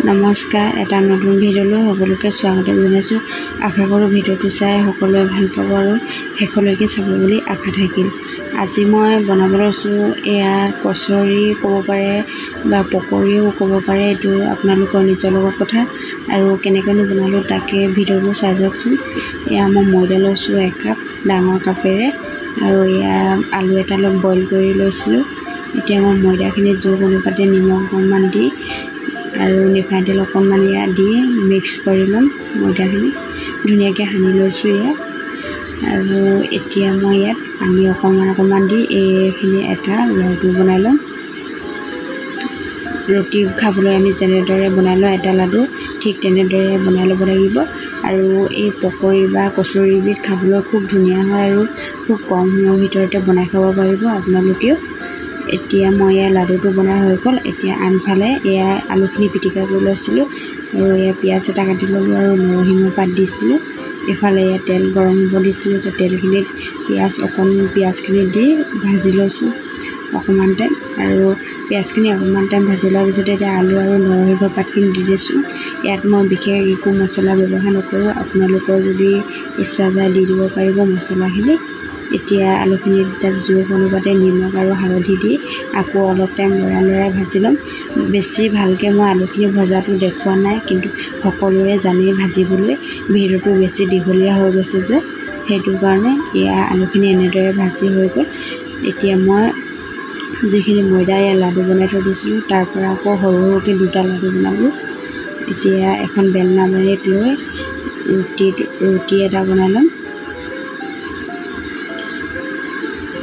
নমস্কাৰ, এটা নতুন ভিডিঅ'লৈ সকলোকে স্বাগতম জনাইছোঁ। আশা কৰোঁ ভিডিঅ'টো চাই সকলোৱে ভাল পাব আৰু শেষলৈকে চাব বুলি আশা থাকিল। আজি মই বনাব লৈছোঁ এয়া কচুৰি ক'ব পাৰে বা পকৰীও ক'ব পাৰে, এইটো আপোনালোকৰ নিজৰ লগত কথা। আৰু কেনেকৈনো বনালোঁ তাকে ভিডিঅ'টো চাই যাওকচোন। এয়া মই ময়দা লৈছোঁ 1 কাপ ডাঙৰ কাপেৰে, আৰু এয়া আলু এটা অলপ বইল কৰি লৈছিলোঁ। এতিয়া মই ময়দাখিনি জোখ অনুপাতে নিমখ অকণমান দি আৰু ৰিফাইন তেল অকণমান দি মিক্স কৰি ল'ম। ময়দাখিনি ধুনীয়াকৈ সানি লৈছোঁ ইয়াত। আৰু এতিয়া মই ইয়াত পানী অকণমান দি এইখিনি এটা লাডু বনাই ল'ম। ৰুটি খাবলৈ আমি যেনেদৰে বনাই লওঁ এটা লাডু, ঠিক তেনেদৰে বনাই ল'ব লাগিব। আৰু এই পকৰী বা কচুৰিবিধ খাবলৈ খুব ধুনীয়া হয় আৰু খুব কম সময়ৰ ভিতৰতে বনাই খাব পাৰিব আপোনালোকেও। এতিয়া মই এয়া লাডুটো বনাই হৈ গ'ল। এতিয়া আনফালে এয়া আলুখিনি পিটিকা কৰি লৈছিলোঁ, আৰু এয়া পিঁয়াজ এটা কাটি ল'লোঁ আৰু নৰসিংহ পাত দিছিলোঁ। এইফালে এয়া তেল গৰম হ'ব দিছিলোঁ। এতিয়া তেলখিনিত পিঁয়াজখিনি দি ভাজি লৈছোঁ অকণমান টাইম। আৰু পিঁয়াজখিনি অকণমান টাইম ভাজি লোৱাৰ পিছতে এতিয়া আলু আৰু নৰসিংহ পাতখিনি দি দিছোঁ। ইয়াত মই বিশেষ একো মছলা ব্যৱহাৰ নকৰোঁ, আপোনালোকৰ যদি ইচ্ছা যায় দি দিব পাৰিব মছলাখিনি। এতিয়া আলুখিনি তাত জোখ অনুপাতে নিমখ আৰু হালধি দি আকৌ অলপ টাইম লৰাই ভাজি ল'ম। বেছি ভালকৈ মই আলুখিনি ভজাটো দেখুওৱা নাই, কিন্তু সকলোৰে জানেই ভাজিবলৈ ভিডিঅ'টো বেছি দীঘলীয়া হৈ গৈছে যে, সেইটো কাৰণে এয়া আলুখিনি এনেদৰে ভাজি হৈ গ'ল। এতিয়া মই যিখিনি ময়দা লাডু বনাই থৈ দিছিলোঁ তাৰ পৰা আকৌ সৰু সৰুকৈ 2টা লাডু বনালোঁ। এতিয়া এখন বেলনা মাৰিত লৈ ৰুটি এটা বনাই ল'ম।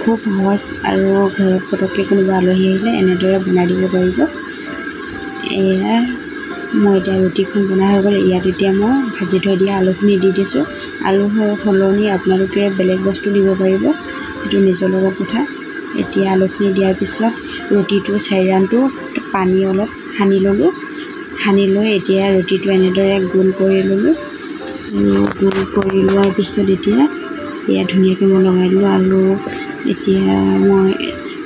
খুব সহজ, আৰু ঘৰত পটককৈ কোনোবা আলহী আহিলে এনেদৰে বনাই দিব পাৰিব। এয়া মই এতিয়া ৰুটিখন বনাই হৈ গ'ল। ইয়াত এতিয়া মই ভাজি থৈ দিয়া আলুখিনি দি দিছোঁ। আলু সলনি আপোনালোকে বেলেগ বস্তু দিব পাৰিব, সেইটো নিজৰ লগত কথা। এতিয়া আলুখিনি দিয়াৰ পিছত ৰুটিটো চাৰিৰাউণ্ডটো পানী অলপ সানি ল'লোঁ। সানি লৈ এতিয়া ৰুটিটো এনেদৰে গোল কৰি ল'লোঁ। গোল কৰি লোৱাৰ পিছত এতিয়া এয়া ধুনীয়াকৈ মই লগাই দিলোঁ। আৰু এতিয়া মই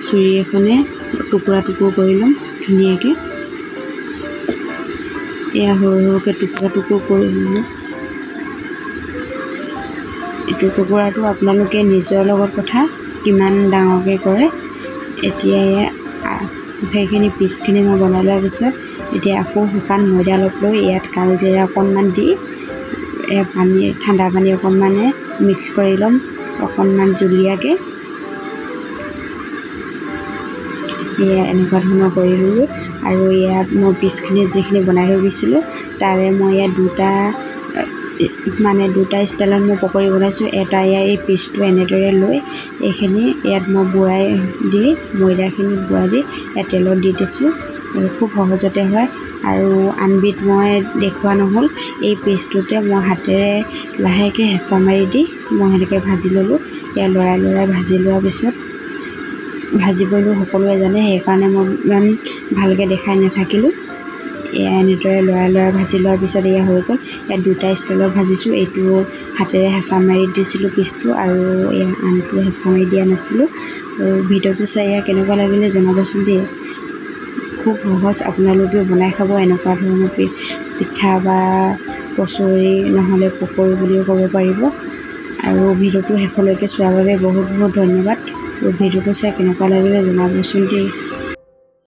চুৰি এখনে টুকুৰা কৰি ল'ম ধুনীয়াকৈ। এয়া সৰু সৰুকৈ টুকুৰা কৰি ল'লোঁ। এইটো টুকুৰাটো আপোনালোকে নিজৰ লগত কথা কিমান ডাঙৰকৈ কৰে। এতিয়া এয়া সেইখিনি পিচখিনি মই বনাই লোৱাৰ পিছত এতিয়া আকৌ শুকান ময়দা অলপ লৈ ইয়াত কালজিৰা অকণমান দি ঠাণ্ডা পানী অকণমানে মিক্স কৰি ল'ম অকণমান জুলীয়াকৈ। এয়া এনেকুৱা ধৰণৰ কৰি ল'লোঁ। আৰু ইয়াত মই পিচখিনি যিখিনি বনাই থৈ দিছিলোঁ তাৰে মই ইয়াত দুটা ষ্টাইলত মই পকৰি বনাইছোঁ। এটা এই পিচটো এনেদৰে লৈ এইখিনি ইয়াত মই ময়দাখিনি বুৰাই দি ইয়াত তেলত দি দিছোঁ, আৰু খুব সহজতে হয়। আৰু আনবিধ মই দেখুওৱা নহ'ল, এই পিচটোতে মই হাতেৰে লাহেকৈ হেঁচা মাৰি দি মই সেনেকৈ ভাজি ল'লোঁ। ইয়াত লৰাই ভাজি লোৱাৰ পিছত ভাজিবইনো সকলোৱে জানে, সেইকাৰণে মই ইমান ভালকৈ দেখাই নাথাকিলোঁ। এয়া এনেদৰে লৰাই ভাজি লোৱাৰ পিছত এয়া হৈ গ'ল। ইয়াত 2টা ষ্টাইলত ভাজিছোঁ। এইটো হাতেৰে হেঁচা মাৰি দিছিলোঁ পিচটো, আৰু এয়া আনটো হেঁচা মাৰি দিয়া নাছিলোঁ। আৰু ভিডিঅ'টো চাই এয়া কেনেকুৱা লাগিলে জনাবচোন দেই। খুব সহজ, আপোনালোকেও বনাই খাব এনেকুৱা ধৰণৰ পিঠা বা কচুৰি নহ'লে পকৰি বুলিও ক'ব পাৰিব। আৰু ভিডিঅ'টো শেষলৈকে চোৱাৰ বাবে বহুত ধন্যবাদ। আৰু ভিডিঅ'টো চাই কেনেকুৱা লাগিলে জনাবচোন দেই।